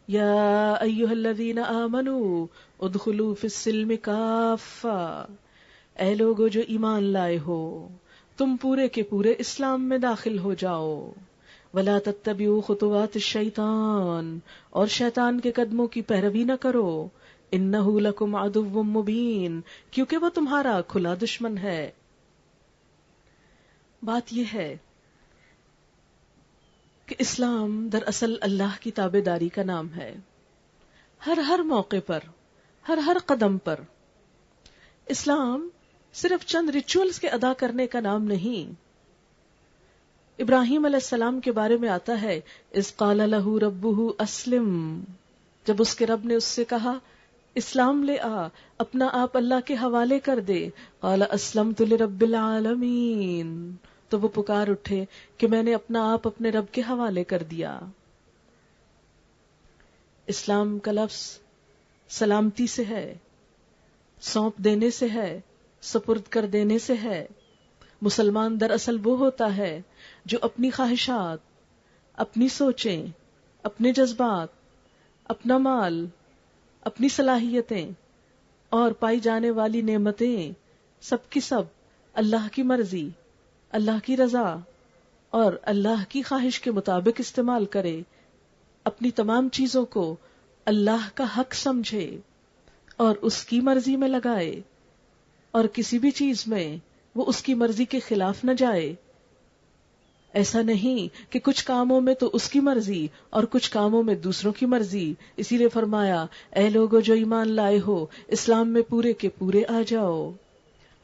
یا ایھا الذین آمنوا ادخلوا فی السلم کافہ، اے لوگو جو ایمان لائے ہو تم پورے کے پورے اسلام میں داخل ہو جاؤ. ولا تتبعوا خطوات الشیطان، اور شیطان کے قدموں کی پیروی نہ کرو. انہ لکم عدو مبین، کیونکہ وہ تمہارا کھلا دشمن ہے. بات یہ ہے کہ اسلام دراصل اللہ کی تابع داری کا نام ہے. ہر موقع پر، ہر قدم پر اسلام صرف چند ریچولز کے ادا کرنے کا نام نہیں. ابراہیم علیہ السلام کے بارے میں آتا ہے اذ قال لہ ربہ اسلم، جب اس کے رب نے اس سے کہا اسلام لے آ، اپنا آپ اللہ کے حوالے کر دے. قال اسلمت لرب العالمین، تو وہ پکار اٹھے کہ میں نے اپنا آپ اپنے رب کے حوالے کر دیا. اسلام کا لفظ سلامتی سے ہے، سونپ دینے سے ہے، سپرد کر دینے سے ہے. مسلمان دراصل وہ ہوتا ہے جو اپنی خواہشات، اپنی سوچیں، اپنے جذبات، اپنا مال، اپنی صلاحیتیں اور پائی جانے والی نعمتیں سب کی سب اللہ کی مرضی، اللہ کی رضا اور اللہ کی خواہش کے مطابق استعمال کرے. اپنی تمام چیزوں کو اللہ کا حق سمجھے اور اس کی مرضی میں لگائے، اور کسی بھی چیز میں وہ اس کی مرضی کے خلاف نہ جائے. ایسا نہیں کہ کچھ کاموں میں تو اس کی مرضی اور کچھ کاموں میں دوسروں کی مرضی. اسی لیے فرمایا اے لوگو جو ایمان لائے ہو اسلام میں پورے کے پورے آ جاؤ.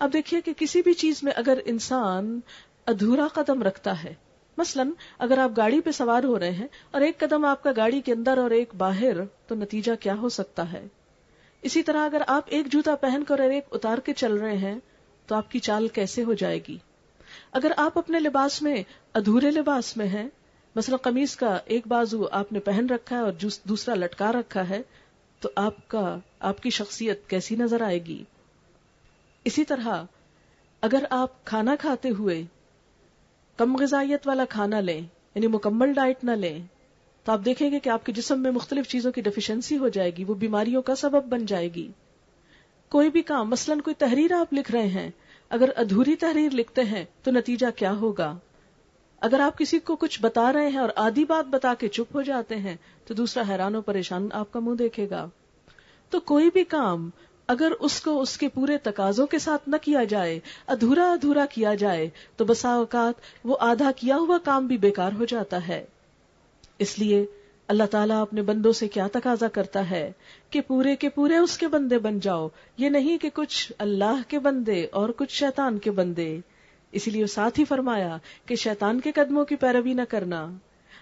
اب دیکھیے کہ کسی بھی چیز میں اگر انسان ادھورا قدم رکھتا ہے، مثلا اگر آپ گاڑی پہ سوار ہو رہے ہیں اور ایک قدم آپ کا گاڑی کے اندر اور ایک باہر، تو نتیجہ کیا ہو سکتا ہے؟ اسی طرح اگر آپ ایک جوتا پہن کر اور ایک اتار کے چل رہے ہیں تو آپ کی چال کیسے ہو جائے گی؟ اگر آپ اپنے لباس میں ادھورے لباس میں ہیں، مثلا قمیص کا ایک بازو آپ نے پہن رکھا ہے اور دوسرا لٹکا رکھا ہے، تو آپ کی شخصیت کیسی نظر آئے گی؟ اسی طرح اگر آپ کھانا کھاتے ہوئے کم غذائیت والا کھانا لیں، یعنی مکمل ڈائٹ نہ لیں، تو آپ دیکھیں گے کہ آپ کے جسم میں مختلف چیزوں کی ڈیفیشنسی ہو جائے گی، وہ بیماریوں کا سبب بن جائے گی. کوئی بھی کام، مثلا کوئی تحریر آپ لکھ رہے ہیں، اگر ادھوری تحریر لکھتے ہیں تو نتیجہ کیا ہوگا؟ اگر آپ کسی کو کچھ بتا رہے ہیں اور آدھی بات بتا کے چپ ہو جاتے ہیں تو دوسرا حیران و پریشان آپ کا منہ دیکھے گا. تو کوئی بھی کام اگر اس کو اس کے پورے تقاضوں کے ساتھ نہ کیا جائے، ادھورا کیا جائے، تو بسا اوقات وہ آدھا کیا ہوا کام بھی بیکار ہو جاتا ہے. اس لیے اللہ تعالیٰ اپنے بندوں سے کیا تقاضا کرتا ہے کہ پورے کے پورے اس کے بندے بن جاؤ. یہ نہیں کہ کچھ اللہ کے بندے اور کچھ شیطان کے بندے. اسی لیے ساتھ ہی فرمایا کہ شیطان کے قدموں کی پیروی نہ کرنا.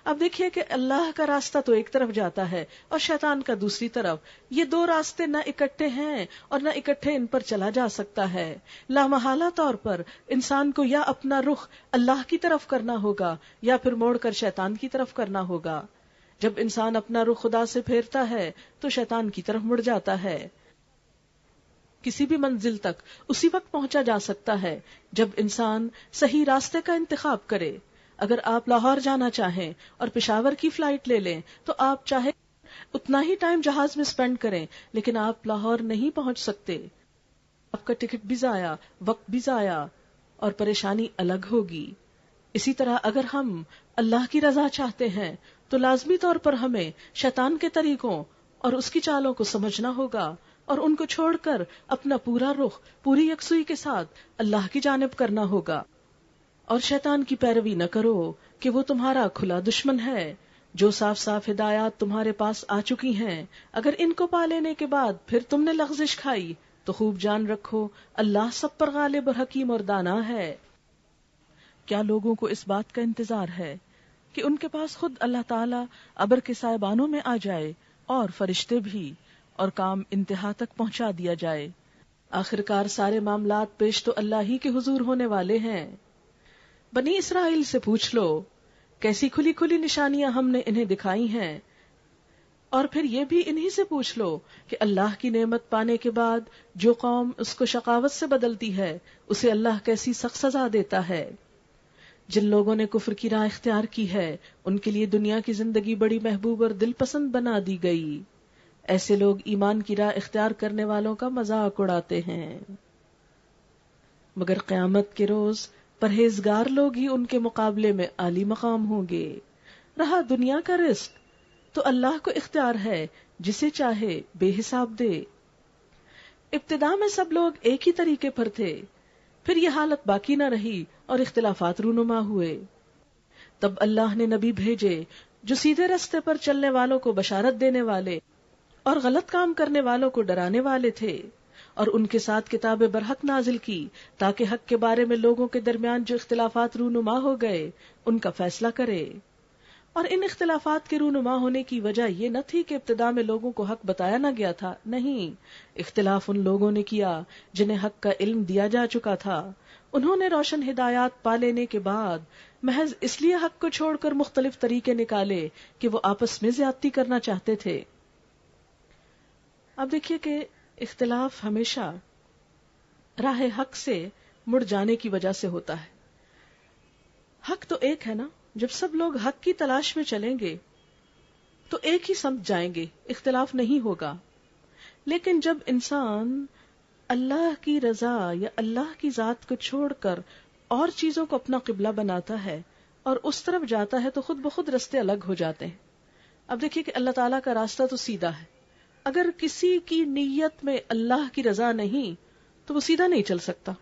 اب دیکھیے کہ اللہ کا راستہ تو ایک طرف جاتا ہے اور شیطان کا دوسری طرف. یہ دو راستے نہ اکٹھے ہیں اور نہ اکٹھے ان پر چلا جا سکتا ہے. لامحالہ طور پر انسان کو یا اپنا رخ اللہ کی طرف کرنا ہوگا یا پھر موڑ کر شیطان کی طرف کرنا ہوگا. جب انسان اپنا رخ خدا سے پھیرتا ہے تو شیطان کی طرف مڑ جاتا ہے. کسی بھی منزل تک اسی وقت پہنچا جا سکتا ہے جب انسان صحیح راستے کا انتخاب کرے. اگر آپ لاہور جانا چاہیں اور پشاور کی فلائٹ لے لیں تو آپ چاہے اتنا ہی ٹائم جہاز میں سپینڈ کریں، لیکن آپ لاہور نہیں پہنچ سکتے. آپ کا ٹکٹ بھی ضائع، وقت بھی ضائع اور پریشانی الگ ہوگی. اسی طرح اگر ہم اللہ کی رضا چاہتے ہیں تو لازمی طور پر ہمیں شیطان کے طریقوں اور اس کی چالوں کو سمجھنا ہوگا اور ان کو چھوڑ کر اپنا پورا رخ پوری یکسوئی کے ساتھ اللہ کی جانب کرنا ہوگا. اور شیطان کی پیروی نہ کرو کہ وہ تمہارا کھلا دشمن ہے. جو صاف صاف ہدایات تمہارے پاس آ چکی ہیں، اگر ان کو پا لینے کے بعد پھر تم نے لغزش کھائی تو خوب جان رکھو اللہ سب پر غالب اور حکیم اور دانا ہے. کیا لوگوں کو اس بات کا انتظار ہے کہ ان کے پاس خود اللہ تعالیٰ ابر کے سائبانوں میں آ جائے اور فرشتے بھی، اور کام انتہا تک پہنچا دیا جائے؟ آخرکار سارے معاملات پیش تو اللہ ہی کے حضور ہونے والے ہیں. بنی اسرائیل سے پوچھ لو کیسی کھلی کھلی نشانیاں ہم نے انہیں دکھائی ہیں، اور پھر یہ بھی انہی سے پوچھ لو کہ اللہ کی نعمت پانے کے بعد جو قوم اس کو شقاوت سے بدلتی ہے اسے اللہ کیسی سخت سزا دیتا ہے. جن لوگوں نے کفر کی راہ اختیار کی ہے ان کے لیے دنیا کی زندگی بڑی محبوب اور دل پسند بنا دی گئی. ایسے لوگ ایمان کی راہ اختیار کرنے والوں کا مذاق اڑاتے ہیں، مگر قیامت کے روز پرہیزگار لوگ ہی ان کے مقابلے میں عالی مقام ہوں گے. رہا دنیا کا رزق تو اللہ کو اختیار ہے، جسے چاہے بے حساب دے. ابتدا میں سب لوگ ایک ہی طریقے پر تھے، پھر یہ حالت باقی نہ رہی اور اختلافات رونما ہوئے. تب اللہ نے نبی بھیجے جو سیدھے راستے پر چلنے والوں کو بشارت دینے والے اور غلط کام کرنے والوں کو ڈرانے والے تھے، اور ان کے ساتھ کتاب برحق نازل کی تاکہ حق کے بارے میں لوگوں کے درمیان جو اختلافات رونما ہو گئے ان کا فیصلہ کرے. اور ان اختلافات کے رونما ہونے کی وجہ یہ نہ تھی کہ ابتدا میں لوگوں کو حق بتایا نہ گیا تھا، نہیں، اختلاف ان لوگوں نے کیا جنہیں حق کا علم دیا جا چکا تھا. انہوں نے روشن ہدایات پا لینے کے بعد محض اس لیے حق کو چھوڑ کر مختلف طریقے نکالے کہ وہ آپس میں زیادتی کرنا چاہتے تھے. اب دیکھیے کہ اختلاف ہمیشہ راہ حق سے مڑ جانے کی وجہ سے ہوتا ہے. حق تو ایک ہے نا، جب سب لوگ حق کی تلاش میں چلیں گے تو ایک ہی سمت جائیں گے، اختلاف نہیں ہوگا. لیکن جب انسان اللہ کی رضا یا اللہ کی ذات کو چھوڑ کر اور چیزوں کو اپنا قبلہ بناتا ہے اور اس طرف جاتا ہے تو خود بخود راستے الگ ہو جاتے ہیں. اب دیکھیے کہ اللہ تعالیٰ کا راستہ تو سیدھا ہے، اگر کسی کی نیت میں اللہ کی رضا نہیں تو وہ سیدھا نہیں چل سکتا.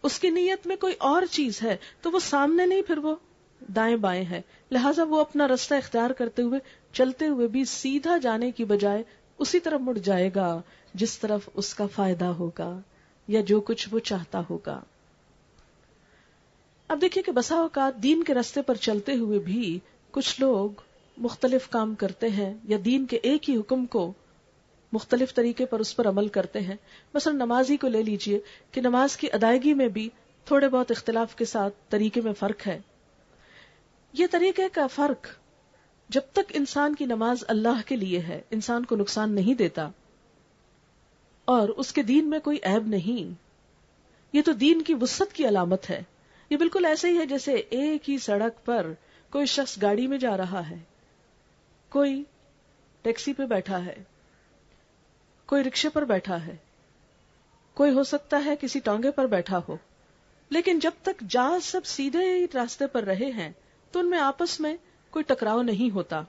اس کی نیت میں کوئی اور چیز ہے تو وہ سامنے نہیں، پھر وہ دائیں بائیں ہے. لہٰذا وہ اپنا راستہ اختیار کرتے ہوئے چلتے ہوئے بھی سیدھا جانے کی بجائے اسی طرف مڑ جائے گا جس طرف اس کا فائدہ ہوگا یا جو کچھ وہ چاہتا ہوگا. اب دیکھیے کہ بسا اوقات دین کے راستے پر چلتے ہوئے بھی کچھ لوگ مختلف کام کرتے ہیں یا دین کے ایک ہی حکم کو مختلف طریقے پر اس پر عمل کرتے ہیں. مثلا نماز ہی کو لے لیجئے کہ نماز کی ادائیگی میں بھی تھوڑے بہت اختلاف کے ساتھ طریقے میں فرق ہے. یہ طریقے کا فرق جب تک انسان کی نماز اللہ کے لیے ہے، انسان کو نقصان نہیں دیتا اور اس کے دین میں کوئی عیب نہیں. یہ تو دین کی وسعت کی علامت ہے. یہ بالکل ایسے ہی ہے جیسے ایک ہی سڑک پر کوئی شخص گاڑی میں جا رہا ہے، کوئی ٹیکسی پہ بیٹھا ہے، کوئی رکشے پر بیٹھا ہے، کوئی ہو سکتا ہے کسی ٹانگے پر بیٹھا ہو، لیکن جب تک جا سب سیدھے ہی راستے پر رہے ہیں تو ان میں آپس میں کوئی ٹکراؤ نہیں ہوتا.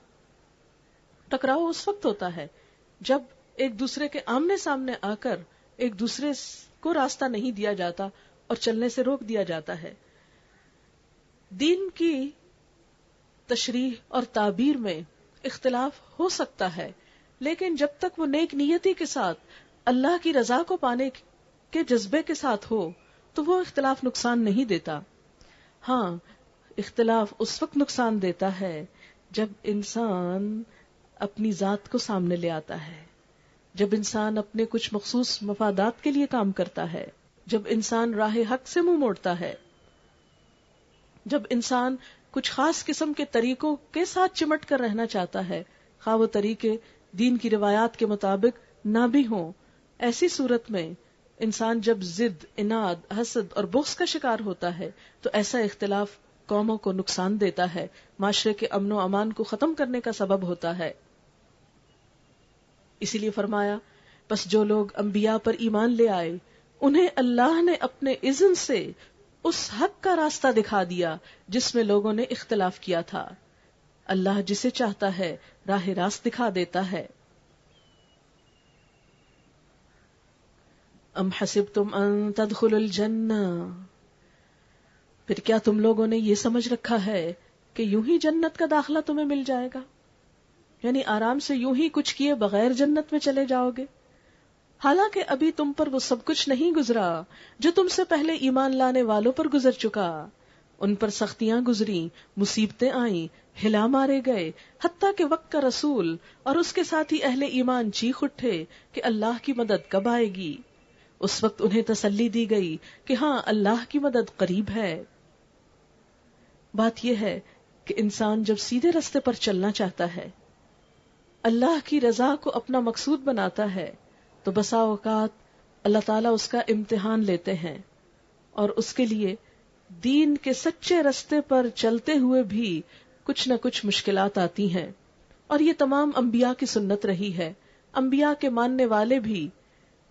ٹکراؤ اس وقت ہوتا ہے جب ایک دوسرے کے آمنے سامنے آ کر ایک دوسرے کو راستہ نہیں دیا جاتا اور چلنے سے روک دیا جاتا ہے. دین کی تشریح اور تعبیر میں اختلاف ہو سکتا ہے، لیکن جب تک وہ نیک نیتی کے ساتھ اللہ کی رضا کو پانے کے جذبے کے ساتھ ہو تو وہ اختلاف نقصان نہیں دیتا. ہاں، اختلاف اس وقت نقصان دیتا ہے جب انسان اپنی ذات کو سامنے لے آتا ہے، جب انسان اپنے کچھ مخصوص مفادات کے لیے کام کرتا ہے، جب انسان راہ حق سے منہ موڑتا ہے، جب انسان کچھ خاص قسم کے طریقوں کے ساتھ چمٹ کر رہنا چاہتا ہے، خواہ وہ طریقے دین کی روایات کے مطابق نہ بھی ہوں. ایسی صورت میں انسان جب ضد، اناد، حسد اور بغض کا شکار ہوتا ہے تو ایسا اختلاف قوموں کو نقصان دیتا ہے، معاشرے کے امن و امان کو ختم کرنے کا سبب ہوتا ہے. اسی لیے فرمایا، بس جو لوگ انبیاء پر ایمان لے آئے انہیں اللہ نے اپنے اذن سے اس حق کا راستہ دکھا دیا جس میں لوگوں نے اختلاف کیا تھا. اللہ جسے چاہتا ہے راہ راست دکھا دیتا ہے. ام حسبتم ان تدخلوا الجنہ، پھر کیا تم لوگوں نے یہ سمجھ رکھا ہے کہ یوں ہی جنت کا داخلہ تمہیں مل جائے گا، یعنی آرام سے یوں ہی کچھ کیے بغیر جنت میں چلے جاؤ گے؟ حالانکہ ابھی تم پر وہ سب کچھ نہیں گزرا جو تم سے پہلے ایمان لانے والوں پر گزر چکا. ان پر سختیاں گزری، مصیبتیں آئیں، ہلا مارے گئے، حتیٰ کہ وقت کا رسول اور اس کے ساتھ ہی اہل ایمان چیخ اٹھے کہ اللہ کی مدد کب آئے گی. اس وقت انہیں تسلی دی گئی کہ ہاں اللہ کی مدد قریب ہے. بات یہ ہے کہ انسان جب سیدھے راستے پر چلنا چاہتا ہے، اللہ کی رضا کو اپنا مقصود بناتا ہے، تو بسا اوقات اللہ تعالیٰ اس کا امتحان لیتے ہیں اور اس کے لیے دین کے سچے رستے پر چلتے ہوئے بھی کچھ نہ کچھ مشکلات آتی ہیں، اور یہ تمام انبیاء کی سنت رہی ہے. انبیاء کے ماننے والے بھی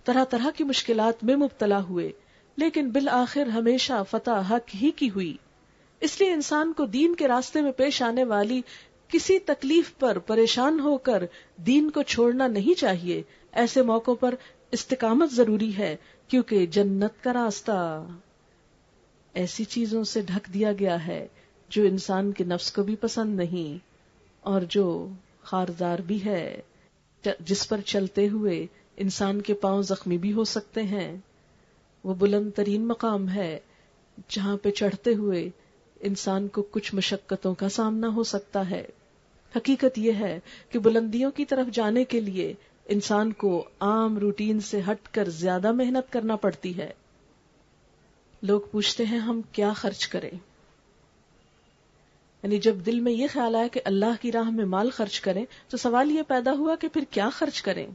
طرح طرح کی مشکلات میں مبتلا ہوئے، لیکن بالآخر ہمیشہ فتح حق ہی کی ہوئی. اس لیے انسان کو دین کے راستے میں پیش آنے والی کسی تکلیف پر پریشان ہو کر دین کو چھوڑنا نہیں چاہیے. ایسے موقعوں پر استقامت ضروری ہے، کیونکہ جنت کا راستہ ایسی چیزوں سے ڈھک دیا گیا ہے جو انسان کے نفس کو بھی پسند نہیں، اور جو خاردار بھی ہے، جس پر چلتے ہوئے انسان کے پاؤں زخمی بھی ہو سکتے ہیں. وہ بلند ترین مقام ہے جہاں پہ چڑھتے ہوئے انسان کو کچھ مشقتوں کا سامنا ہو سکتا ہے. حقیقت یہ ہے کہ بلندیوں کی طرف جانے کے لیے انسان کو عام روٹین سے ہٹ کر زیادہ محنت کرنا پڑتی ہے. لوگ پوچھتے ہیں ہم کیا خرچ کریں، یعنی جب دل میں یہ خیال آیا کہ اللہ کی راہ میں مال خرچ کریں تو سوال یہ پیدا ہوا کہ پھر کیا خرچ کریں.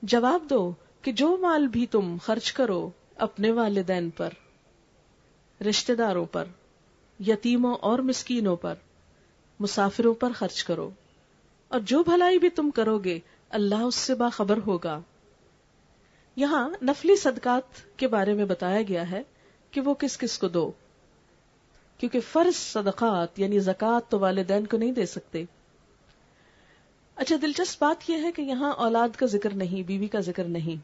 جواب دو کہ جو مال بھی تم خرچ کرو اپنے والدین پر، رشتہ داروں پر، یتیموں اور مسکینوں پر، مسافروں پر خرچ کرو، اور جو بھلائی بھی تم کرو گے اللہ اس سے باخبر ہوگا. یہاں نفلی صدقات کے بارے میں بتایا گیا ہے کہ وہ کس کس کو دو، کیونکہ فرض صدقات یعنی زکوٰۃ تو والدین کو نہیں دے سکتے. اچھا، دلچسپ بات یہ ہے کہ یہاں اولاد کا ذکر نہیں، بیوی کا ذکر نہیں،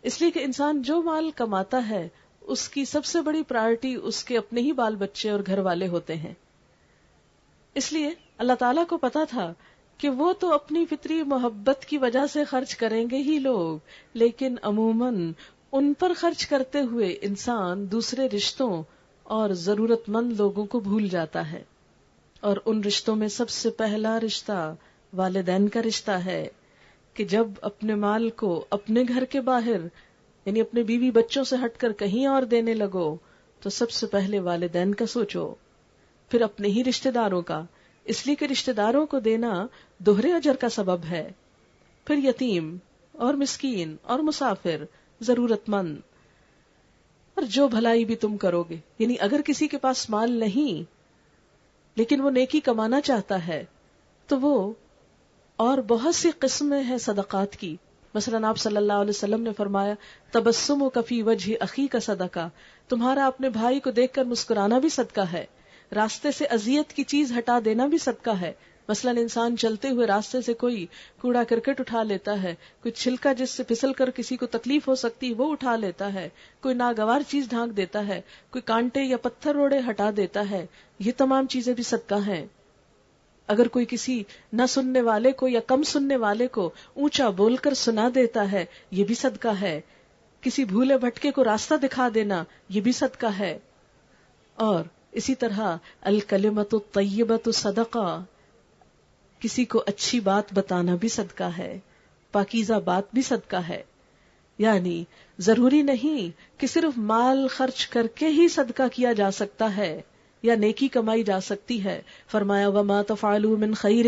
اس لیے کہ انسان جو مال کماتا ہے اس کی سب سے بڑی پرائرٹی اس کے اپنے ہی بال بچے اور گھر والے ہوتے ہیں. اس لیے اللہ تعالیٰ کو پتا تھا کہ وہ تو اپنی فطری محبت کی وجہ سے خرچ کریں گے ہی لوگ، لیکن عموماً ان پر خرچ کرتے ہوئے انسان دوسرے رشتوں اور ضرورت مند لوگوں کو بھول جاتا ہے. اور ان رشتوں میں سب سے پہلا رشتہ والدین کا رشتہ ہے کہ جب اپنے مال کو اپنے گھر کے باہر یعنی اپنے بیوی بچوں سے ہٹ کر کہیں اور دینے لگو تو سب سے پہلے والدین کا سوچو، پھر اپنے ہی رشتہ داروں کا، اس لیے کہ رشتہ داروں کو دینا دوہرے اجر کا سبب ہے. پھر یتیم اور مسکین اور مسافر، ضرورت مند، اور جو بھلائی بھی تم کرو گے، یعنی اگر کسی کے پاس مال نہیں لیکن وہ نیکی کمانا چاہتا ہے تو وہ اور بہت سی قسمیں ہیں صدقات کی. مثلا آپ صلی اللہ علیہ وسلم نے فرمایا تبسمک فی وجہ اخی کا صدقہ، تمہارا اپنے بھائی کو دیکھ کر مسکرانا بھی صدقہ ہے، راستے سے اذیت کی چیز ہٹا دینا بھی صدقہ ہے. مثلا انسان چلتے ہوئے راستے سے کوئی کوڑا کرکٹ اٹھا لیتا ہے، کوئی چھلکا جس سے پھسل کر کسی کو تکلیف ہو سکتی وہ اٹھا لیتا ہے، کوئی ناگوار چیز ڈھانک دیتا ہے، کوئی کانٹے یا پتھر روڑے ہٹا دیتا ہے، یہ تمام چیزیں بھی صدقہ ہیں. اگر کوئی کسی نہ سننے والے کو یا کم سننے والے کو اونچا بول کر سنا دیتا ہے یہ بھی صدقہ ہے. کسی بھولے بھٹکے کو راستہ دکھا دینا یہ بھی صدقہ ہے. اور اسی طرح الکلمۃ الطیبۃ صدقہ، کسی کو اچھی بات بتانا بھی صدقہ ہے، پاکیزہ بات بھی صدقہ ہے. یعنی ضروری نہیں کہ صرف مال خرچ کر کے ہی صدقہ کیا جا سکتا ہے یا نیکی کمائی جا سکتی ہے. فرمایا وما تفعلوا من خیر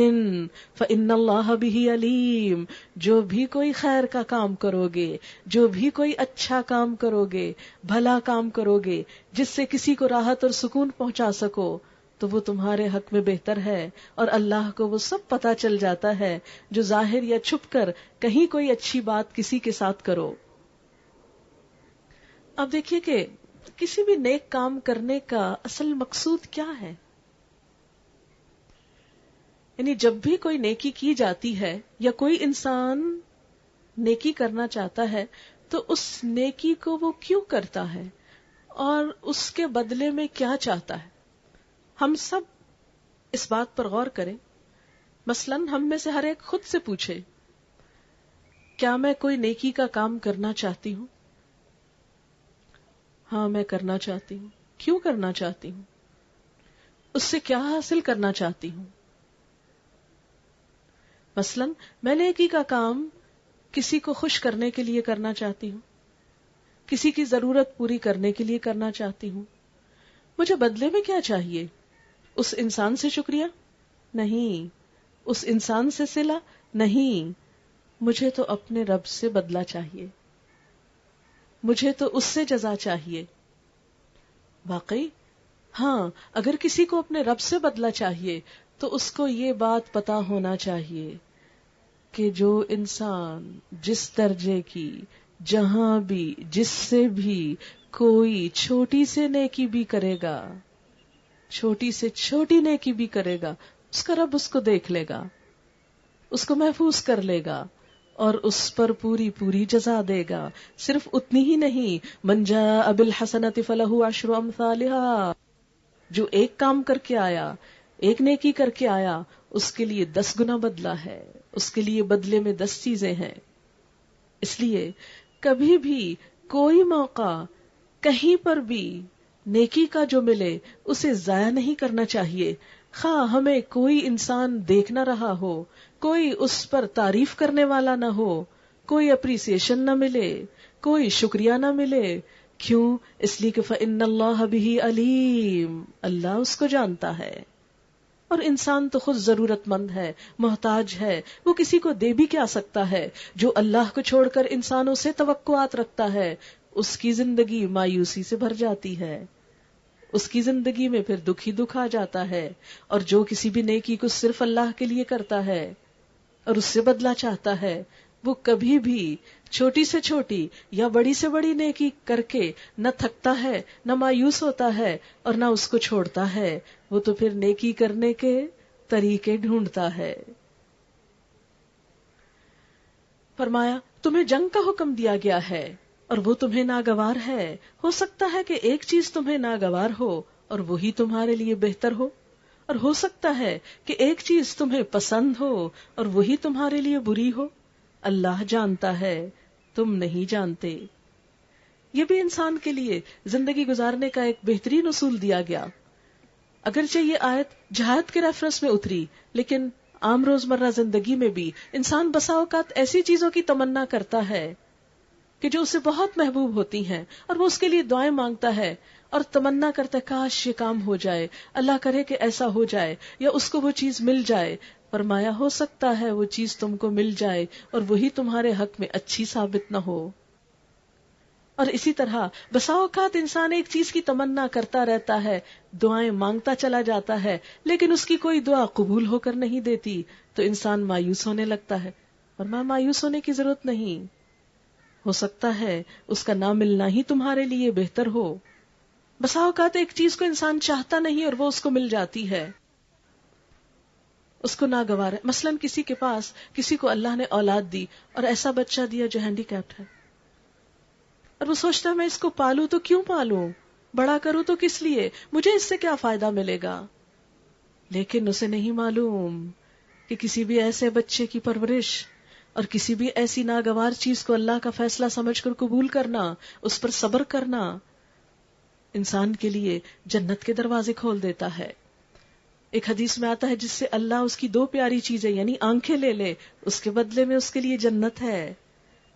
فإن اللہ بہ علیم، جو بھی کوئی خیر کا کام کرو گے، جو بھی کوئی اچھا کام کرو گے، بھلا کام کرو گے جس سے کسی کو راحت اور سکون پہنچا سکو تو وہ تمہارے حق میں بہتر ہے، اور اللہ کو وہ سب پتا چل جاتا ہے جو ظاہر یا چھپ کر کہیں کوئی اچھی بات کسی کے ساتھ کرو. اب دیکھیے کہ کسی بھی نیک کام کرنے کا اصل مقصود کیا ہے. یعنی جب بھی کوئی نیکی کی جاتی ہے یا کوئی انسان نیکی کرنا چاہتا ہے تو اس نیکی کو وہ کیوں کرتا ہے اور اس کے بدلے میں کیا چاہتا ہے. ہم سب اس بات پر غور کریں. مثلا ہم میں سے ہر ایک خود سے پوچھے کیا میں کوئی نیکی کا کام کرنا چاہتی ہوں؟ ہاں میں کرنا چاہتی ہوں. کیوں کرنا چاہتی ہوں؟ اس سے کیا حاصل کرنا چاہتی ہوں؟ مثلا میں نیکی کا کام کسی کو خوش کرنے کے لیے کرنا چاہتی ہوں، کسی کی ضرورت پوری کرنے کے لیے کرنا چاہتی ہوں. مجھے بدلے میں کیا چاہیے؟ اس انسان سے شکریہ؟ نہیں. اس انسان سے صلہ؟ نہیں. مجھے تو اپنے رب سے بدلہ چاہیے، مجھے تو اس سے جزا چاہیے. واقعی ہاں، اگر کسی کو اپنے رب سے بدلہ چاہیے تو اس کو یہ بات پتا ہونا چاہیے کہ جو انسان جس درجے کی جہاں بھی جس سے بھی کوئی چھوٹی سے نیکی بھی کرے گا، چھوٹی سے چھوٹی نیکی بھی کرے گا، اس کا رب اس کو دیکھ لے گا، اس کو محفوظ کر لے گا اور اس پر پوری پوری جزا دے گا. صرف اتنی ہی نہیں، من جاء بالحسنۃ فلہ عشر امثالھا، جو ایک کام کر کے آیا، ایک نیکی کر کے آیا، اس کے لیے 10 گنا بدلہ ہے، اس کے لیے بدلے میں 10 چیزیں ہیں. اس لیے کبھی بھی کوئی موقع کہیں پر بھی نیکی کا جو ملے اسے ضائع نہیں کرنا چاہیے. خواہ ہمیں کوئی انسان دیکھ نہ رہا ہو، کوئی اس پر تعریف کرنے والا نہ ہو، کوئی اپریسیشن نہ ملے، کوئی شکریہ نہ ملے. کیوں؟ اس لیے کہ فإن اللہ بہ علیم، اللہ اس کو جانتا ہے. اور انسان تو خود ضرورت مند ہے، محتاج ہے، وہ کسی کو دے بھی کیا سکتا ہے. جو اللہ کو چھوڑ کر انسانوں سے توقعات رکھتا ہے اس کی زندگی مایوسی سے بھر جاتی ہے، اس کی زندگی میں پھر دکھ ہی دکھ آ جاتا ہے. اور جو کسی بھی نیکی کو صرف اللہ کے لیے کرتا ہے اور اس سے بدلہ چاہتا ہے، وہ کبھی بھی چھوٹی سے چھوٹی یا بڑی سے بڑی نیکی کر کے نہ تھکتا ہے، نہ مایوس ہوتا ہے اور نہ اس کو چھوڑتا ہے. وہ تو پھر نیکی کرنے کے طریقے ڈھونڈتا ہے. فرمایا تمہیں جنگ کا حکم دیا گیا ہے اور وہ تمہیں ناگوار ہے. ہو سکتا ہے کہ ایک چیز تمہیں ناگوار ہو اور وہی تمہارے لیے بہتر ہو، اور ہو سکتا ہے کہ ایک چیز تمہیں پسند ہو اور وہی تمہارے لیے بری ہو. اللہ جانتا ہے، تم نہیں جانتے. یہ بھی انسان کے لیے زندگی گزارنے کا ایک بہترین اصول دیا گیا. اگرچہ یہ آیت جہاد کے ریفرنس میں اتری، لیکن عام روزمرہ زندگی میں بھی انسان بسا اوقات ایسی چیزوں کی تمنا کرتا ہے کہ جو اسے بہت محبوب ہوتی ہیں اور وہ اس کے لیے دعائیں مانگتا ہے اور تمنا کرتا ہے کاش یہ کام ہو جائے، اللہ کرے کہ ایسا ہو جائے یا اس کو وہ چیز مل جائے. فرمایا ہو سکتا ہے وہ چیز تم کو مل جائے اور وہی تمہارے حق میں اچھی ثابت نہ ہو. اور اسی طرح بسا اوقات انسان ایک چیز کی تمنا کرتا رہتا ہے، دعائیں مانگتا چلا جاتا ہے، لیکن اس کی کوئی دعا قبول ہو کر نہیں دیتی تو انسان مایوس ہونے لگتا ہے. اور مایوس ہونے کی ضرورت نہیں، ہو سکتا ہے اس کا نہ ملنا ہی تمہارے لیے بہتر ہو. بسا اوقات ایک چیز کو انسان چاہتا نہیں اور وہ اس کو مل جاتی ہے، اس کو ناگوار ہے. مثلا کسی کے پاس کسی کو اللہ نے اولاد دی اور ایسا بچہ دیا جو ہینڈی کیپڈ ہے، اور وہ سوچتا ہے میں اس کو پالوں تو کیوں پالوں، بڑا کروں تو کس لیے، مجھے اس سے کیا فائدہ ملے گا. لیکن اسے نہیں معلوم کہ کسی بھی ایسے بچے کی پرورش اور کسی بھی ایسی ناگوار چیز کو اللہ کا فیصلہ سمجھ کر قبول کرنا، اس پر صبر کرنا انسان کے لیے جنت کے دروازے کھول دیتا ہے. ایک حدیث میں آتا ہے جس سے اللہ اس کی 2 پیاری چیزیں یعنی آنکھیں لے لے، اس کے بدلے میں اس کے لیے جنت ہے.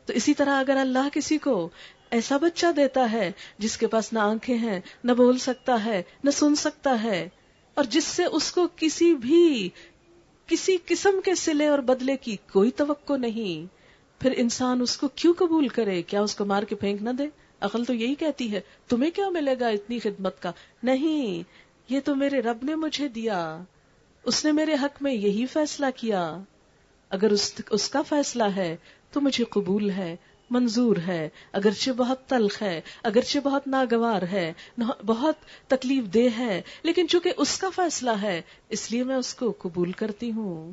تو اسی طرح اگر اللہ کسی کو ایسا بچہ دیتا ہے جس کے پاس نہ آنکھیں ہیں، نہ بول سکتا ہے، نہ سن سکتا ہے، اور جس سے اس کو کسی قسم کے صلے اور بدلے کی کوئی توقع نہیں، پھر انسان اس کو کیوں قبول کرے؟ کیا اس کو مار کے پھینک نہ دے؟ عقل تو یہی کہتی ہے تمہیں کیا ملے گا اتنی خدمت کا. نہیں، یہ تو میرے رب نے مجھے دیا، اس نے میرے حق میں یہی فیصلہ کیا، اگر اس کا فیصلہ ہے تو مجھے قبول ہے، منظور ہے، اگرچہ بہت تلخ ہے، اگرچہ بہت ناگوار ہے، بہت تکلیف دہ ہے، لیکن چونکہ اس کا فیصلہ ہے اس لیے میں اس کو قبول کرتی ہوں.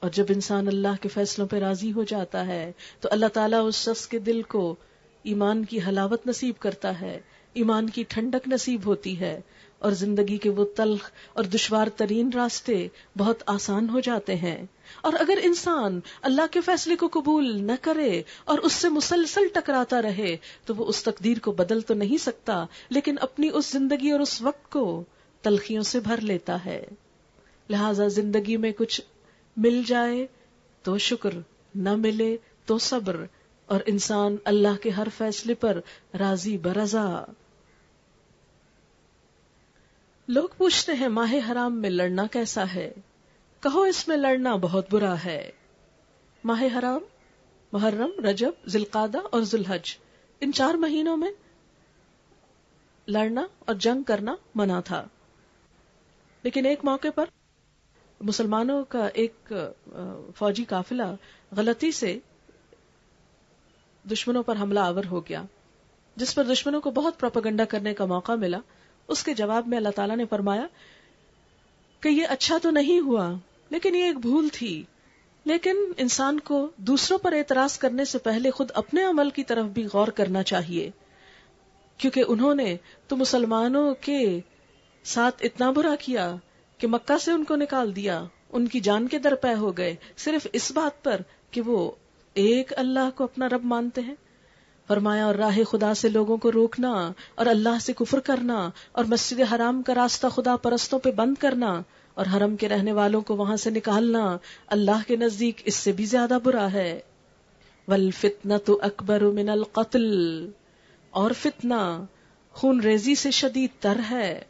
اور جب انسان اللہ کے فیصلوں پہ راضی ہو جاتا ہے تو اللہ تعالیٰ اس شخص کے دل کو ایمان کی حلاوت نصیب کرتا ہے، ایمان کی ٹھنڈک نصیب ہوتی ہے، اور زندگی کے وہ تلخ اور دشوار ترین راستے بہت آسان ہو جاتے ہیں. اور اگر انسان اللہ کے فیصلے کو قبول نہ کرے اور اس سے مسلسل ٹکراتا رہے تو وہ اس تقدیر کو بدل تو نہیں سکتا، لیکن اپنی اس زندگی اور اس وقت کو تلخیوں سے بھر لیتا ہے. لہذا زندگی میں کچھ مل جائے تو شکر، نہ ملے تو صبر، اور انسان اللہ کے ہر فیصلے پر راضی برضا. لوگ پوچھتے ہیں ماہ حرام میں لڑنا کیسا ہے؟ کہو اس میں لڑنا بہت برا ہے. ماہ حرام محرم، رجب، ذی القعدہ اور ذوالحج، ان 4 مہینوں میں لڑنا اور جنگ کرنا منع تھا. لیکن ایک موقع پر مسلمانوں کا ایک فوجی قافلہ غلطی سے دشمنوں پر حملہ آور ہو گیا، جس پر دشمنوں کو بہت پروپیگنڈا کرنے کا موقع ملا. اس کے جواب میں اللہ تعالیٰ نے فرمایا کہ یہ اچھا تو نہیں ہوا، لیکن یہ ایک بھول تھی. لیکن انسان کو دوسروں پر اعتراض کرنے سے پہلے خود اپنے عمل کی طرف بھی غور کرنا چاہیے، کیونکہ انہوں نے تو مسلمانوں کے ساتھ اتنا برا کیا کہ مکہ سے ان کو نکال دیا، ان کی جان کے در پے ہو گئے، صرف اس بات پر کہ وہ ایک اللہ کو اپنا رب مانتے ہیں. فرمایا اور راہ خدا سے لوگوں کو روکنا اور اللہ سے کفر کرنا اور مسجد حرام کا راستہ خدا پرستوں پہ بند کرنا اور حرم کے رہنے والوں کو وہاں سے نکالنا اللہ کے نزدیک اس سے بھی زیادہ برا ہے. والفتنة اکبر من القتل، اور فتنہ خون ریزی سے شدید تر ہے.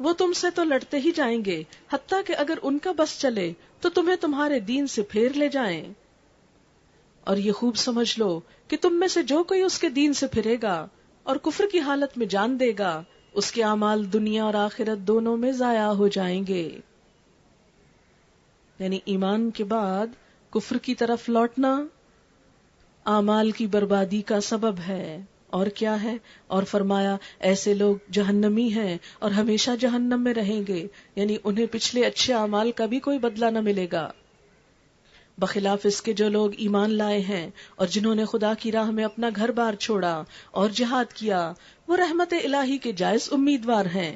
وہ تم سے تو لڑتے ہی جائیں گے، حتیٰ کہ اگر ان کا بس چلے تو تمہیں تمہارے دین سے پھیر لے جائیں. اور یہ خوب سمجھ لو کہ تم میں سے جو کوئی اس کے دین سے پھرے گا اور کفر کی حالت میں جان دے گا، اس کے اعمال دنیا اور آخرت دونوں میں ضائع ہو جائیں گے. یعنی ایمان کے بعد کفر کی طرف لوٹنا اعمال کی بربادی کا سبب ہے. اور کیا ہے؟ اور فرمایا ایسے لوگ جہنمی ہیں اور ہمیشہ جہنم میں رہیں گے، یعنی انہیں پچھلے اچھے اعمال کا بھی کوئی بدلہ نہ ملے گا. بخلاف اس کے جو لوگ ایمان لائے ہیں اور جنہوں نے خدا کی راہ میں اپنا گھر بار چھوڑا اور جہاد کیا، وہ رحمت الہی کے جائز امیدوار ہیں.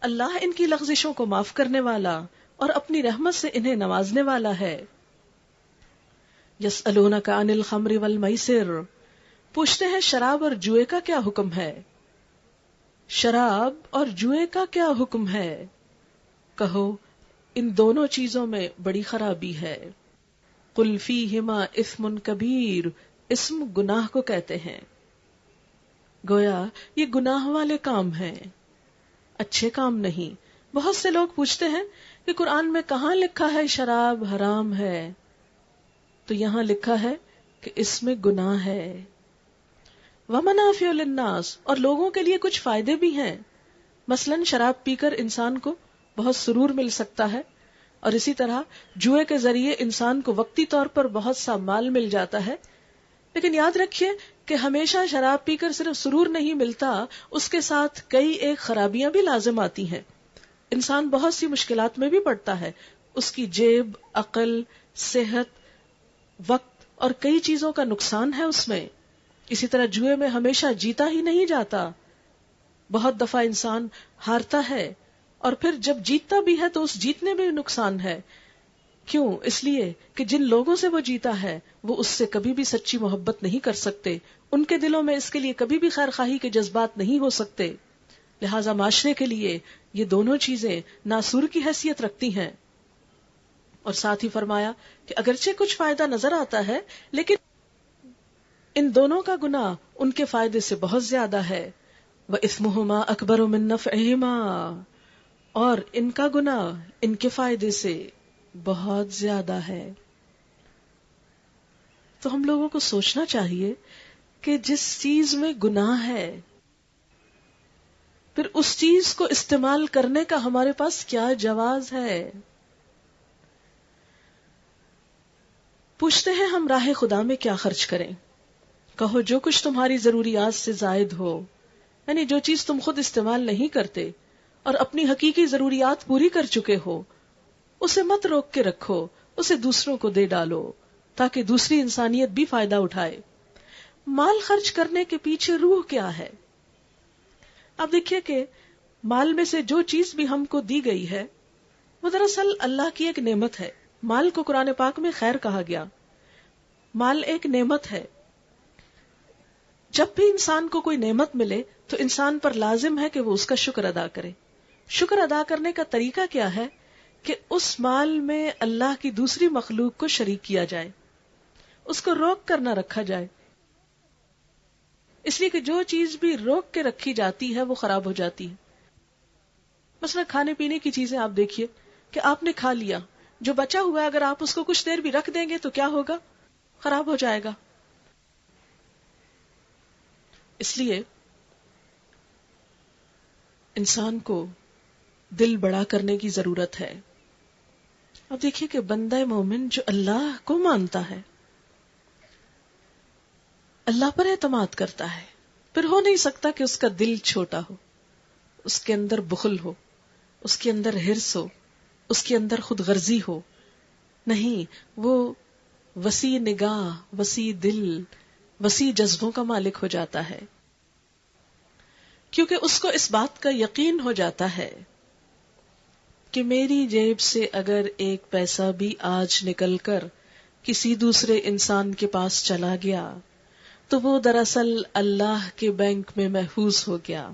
اللہ ان کی لغزشوں کو معاف کرنے والا اور اپنی رحمت سے انہیں نوازنے والا ہے. یسألونک عن الخمر والمیسر، پوچھتے ہیں شراب اور جوئے کا کیا حکم ہے. شراب اور جوئے کا کیا حکم ہے؟ کہو ان دونوں چیزوں میں بڑی خرابی ہے. قل فیہما اثم کبیر، اسم گناہ کو کہتے ہیں. گویا یہ گناہ والے کام ہیں، اچھے کام نہیں. بہت سے لوگ پوچھتے ہیں کہ قرآن میں کہاں لکھا ہے شراب حرام ہے؟ تو یہاں لکھا ہے کہ اس میں گناہ ہے. وَمَنَافِعُ لِلنَّاسِ، اور لوگوں کے لیے کچھ فائدے بھی ہیں. مثلا شراب پی کر انسان کو بہت سرور مل سکتا ہے، اور اسی طرح جوئے کے ذریعے انسان کو وقتی طور پر بہت سا مال مل جاتا ہے. لیکن یاد رکھیے کہ ہمیشہ شراب پی کر صرف سرور نہیں ملتا، اس کے ساتھ کئی ایک خرابیاں بھی لازم آتی ہیں. انسان بہت سی مشکلات میں بھی پڑتا ہے، اس کی جیب، عقل، صحت، وقت اور کئی چیزوں کا نقصان ہے اس میں. اسی طرح جوئے میں ہمیشہ جیتا ہی نہیں جاتا، بہت دفعہ انسان ہارتا ہے، اور پھر جب جیتتا بھی ہے تو اس جیتنے میں بھی نقصان ہے. کیوں؟ اس لیے کہ جن لوگوں سے وہ جیتا ہے وہ اس سے کبھی بھی سچی محبت نہیں کر سکتے، ان کے دلوں میں اس کے لیے کبھی بھی خیر خواہی کے جذبات نہیں ہو سکتے. لہذا معاشرے کے لیے یہ دونوں چیزیں ناسور کی حیثیت رکھتی ہیں. اور ساتھ ہی فرمایا کہ اگرچہ کچھ فائدہ نظر آتا ہے، لیکن ان دونوں کا گناہ ان کے فائدے سے بہت زیادہ ہے. وَإِثْمُهُمَا أَكْبَرُ مِن نَفْعِهِمَا، اور ان کا گناہ ان کے فائدے سے بہت زیادہ ہے. تو ہم لوگوں کو سوچنا چاہیے کہ جس چیز میں گناہ ہے پھر اس چیز کو استعمال کرنے کا ہمارے پاس کیا جواز ہے. پوچھتے ہیں ہم راہ خدا میں کیا خرچ کریں. کہو جو کچھ تمہاری ضروریات سے زائد ہو، یعنی جو چیز تم خود استعمال نہیں کرتے اور اپنی حقیقی ضروریات پوری کر چکے ہو، اسے مت روک کے رکھو، اسے دوسروں کو دے ڈالو تاکہ دوسری انسانیت بھی فائدہ اٹھائے. مال خرچ کرنے کے پیچھے روح کیا ہے؟ اب دیکھیے کہ مال میں سے جو چیز بھی ہم کو دی گئی ہے وہ دراصل اللہ کی ایک نعمت ہے. مال کو قرآن پاک میں خیر کہا گیا. مال ایک نعمت ہے. جب بھی انسان کو کوئی نعمت ملے تو انسان پر لازم ہے کہ وہ اس کا شکر ادا کرے. شکر ادا کرنے کا طریقہ کیا ہے؟ کہ اس مال میں اللہ کی دوسری مخلوق کو شریک کیا جائے، اس کو روک کر نہ رکھا جائے. اس لیے کہ جو چیز بھی روک کے رکھی جاتی ہے وہ خراب ہو جاتی ہے. مثلا کھانے پینے کی چیزیں آپ دیکھیے کہ آپ نے کھا لیا، جو بچا ہوا ہے اگر آپ اس کو کچھ دیر بھی رکھ دیں گے تو کیا ہوگا؟ خراب ہو جائے گا. اس لیے انسان کو دل بڑا کرنے کی ضرورت ہے. اب دیکھیے کہ بندہ مومن جو اللہ کو مانتا ہے، اللہ پر اعتماد کرتا ہے، پھر ہو نہیں سکتا کہ اس کا دل چھوٹا ہو، اس کے اندر بخل ہو، اس کے اندر حرص ہو، اس کے اندر خود غرضی ہو. نہیں، وہ وسیع نگاہ، وسیع دل، وسیع جذبوں کا مالک ہو جاتا ہے، کیونکہ اس کو اس بات کا یقین ہو جاتا ہے کہ میری جیب سے اگر ایک پیسہ بھی آج نکل کر کسی دوسرے انسان کے پاس چلا گیا تو وہ دراصل اللہ کے بینک میں محفوظ ہو گیا،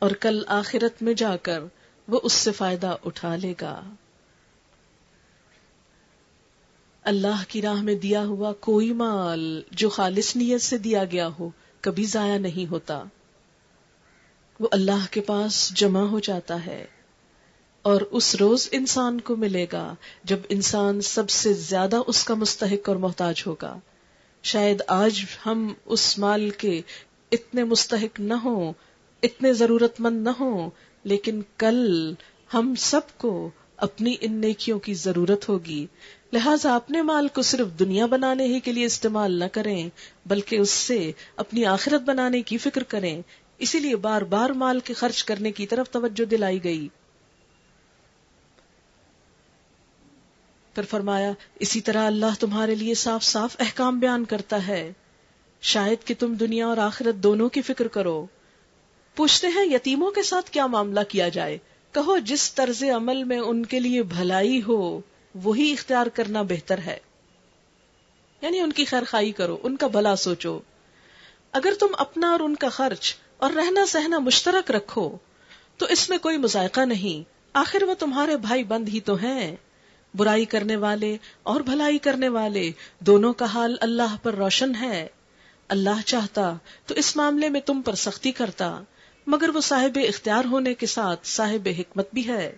اور کل آخرت میں جا کر وہ اس سے فائدہ اٹھا لے گا. اللہ کی راہ میں دیا ہوا کوئی مال جو خالص نیت سے دیا گیا ہو کبھی ضائع نہیں ہوتا، وہ اللہ کے پاس جمع ہو جاتا ہے، اور اس روز انسان کو ملے گا جب انسان سب سے زیادہ اس کا مستحق اور محتاج ہوگا. شاید آج ہم اس مال کے اتنے مستحق نہ ہوں، اتنے ضرورت مند نہ ہوں، لیکن کل ہم سب کو اپنی ان نیکیوں کی ضرورت ہوگی. لہٰذا اپنے مال کو صرف دنیا بنانے ہی کے لیے استعمال نہ کریں، بلکہ اس سے اپنی آخرت بنانے کی فکر کریں. اسی لیے بار بار مال کے خرچ کرنے کی طرف توجہ دلائی گئی. پھر فرمایا اسی طرح اللہ تمہارے لیے صاف صاف احکام بیان کرتا ہے، شاید کہ تم دنیا اور آخرت دونوں کی فکر کرو. پوچھتے ہیں یتیموں کے ساتھ کیا معاملہ کیا جائے؟ کہو جس طرز عمل میں ان کے لیے بھلائی ہو وہی اختیار کرنا بہتر ہے، یعنی ان کی خیر خواہی کرو، ان کا بھلا سوچو. اگر تم اپنا اور ان کا خرچ اور رہنا سہنا مشترک رکھو تو اس میں کوئی مذائقہ نہیں، آخر وہ تمہارے بھائی بند ہی تو ہیں. برائی کرنے والے اور بھلائی کرنے والے دونوں کا حال اللہ پر روشن ہے. اللہ چاہتا تو اس معاملے میں تم پر سختی کرتا، مگر وہ صاحب اختیار ہونے کے ساتھ صاحب حکمت بھی ہے.